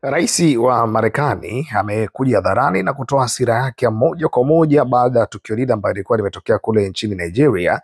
Rais wa Marekani amekuja hadharani na kutoa hasira yake ya moja kwa moja baada ya tukio lile ambalo lilikuwa limetokea kule nchini Nigeria,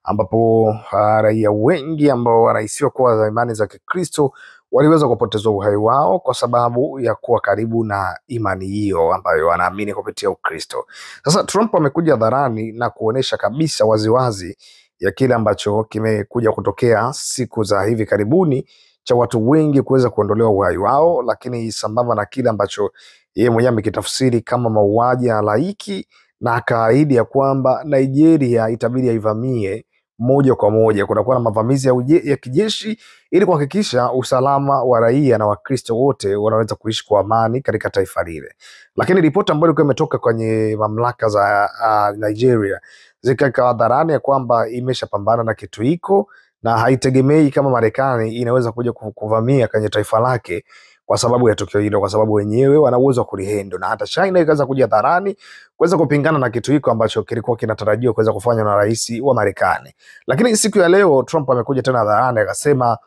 ambapo raia wengi ambao wanahisiwa kuwa za imani za Kikristo waliweza kupoteza uhai wao kwa sababu ya kuwa karibu na imani hiyo ambayo wanaamini kupitia Ukristo. Sasa Trump amekuja hadharani na kuonesha kabisa waziwazi ya kile ambacho kimekuja kutokea siku za hivi karibuni cha watu wengi kuweza kuondolewa uhai wao, lakini sambamba na kile ambacho yeye mwenyewe amekitafsiri kama mauaji ya halaiki, na akaahidi ya kwamba Nigeria itabidi aivamie moja kwa moja. Kutakuwa na mavamizi ya kijeshi ili kuhakikisha usalama wa raia na Wakristo wote wanaweza kuishi kwa amani katika taifa lile. Lakini ripoti ambayo ilikuwa imetoka kwenye mamlaka za Nigeria zikaweka hadharani ya kwamba imeshapambana na kitu hiko na haitegemei kama Marekani inaweza kuja kuvamia kwenye taifa lake kwa sababu ya tukio hilo, kwa sababu wenyewe wana uwezo wa kulihendo. Na hata China ikaweza kuja hadharani kuweza kupingana na kitu hiko ambacho kilikuwa kinatarajiwa kuweza kufanywa na rais wa Marekani. Lakini siku ya leo Trump amekuja tena hadharani akasema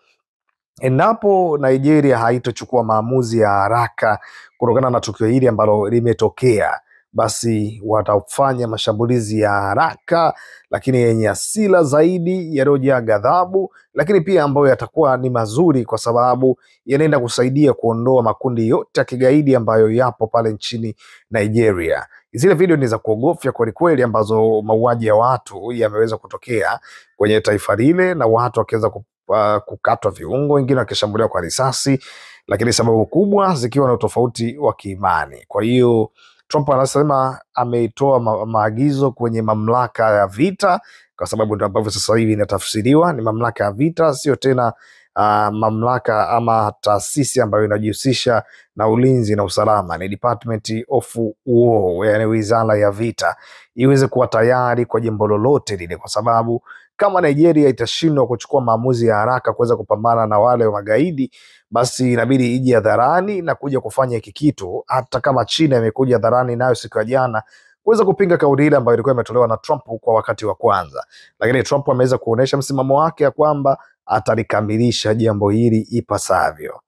endapo Nigeria haitochukua maamuzi ya haraka kutokana na tukio hili ambalo limetokea, basi watafanya mashambulizi ya haraka lakini yenye hasira zaidi, yaliyojaa ghadhabu, lakini pia ambayo yatakuwa ni mazuri kwa sababu yanaenda kusaidia kuondoa makundi yote ya kigaidi ambayo yapo pale nchini Nigeria. Zile video ni za kuogofya kweli kweli, ambazo mauaji ya watu yameweza kutokea kwenye taifa lile na watu wakiweza kukatwa viungo, wengine wakishambuliwa kwa risasi, lakini sababu kubwa zikiwa na utofauti wa kiimani. Kwa hiyo Trump anasema ameitoa maagizo kwenye mamlaka ya vita, kwa sababu ndio ambavyo sasa hivi inatafsiriwa ni mamlaka ya vita, sio tena mamlaka ama taasisi ambayo inajihusisha na ulinzi na usalama, ni Department of War, yani wizara ya vita, iweze kuwa tayari kwa jambo lolote lile, kwa sababu kama Nigeria itashindwa kuchukua maamuzi ya haraka kuweza kupambana na wale magaidi, basi inabidi ije hadharani na kuja kufanya hiki kitu. Hata kama China imekuja hadharani nayo siku ya jana kuweza kupinga kauli ile ambayo ilikuwa imetolewa na Trump kwa wakati wa kwanza, lakini Trump ameweza kuonesha msimamo wake ya kwamba atalikamilisha jambo hili ipasavyo.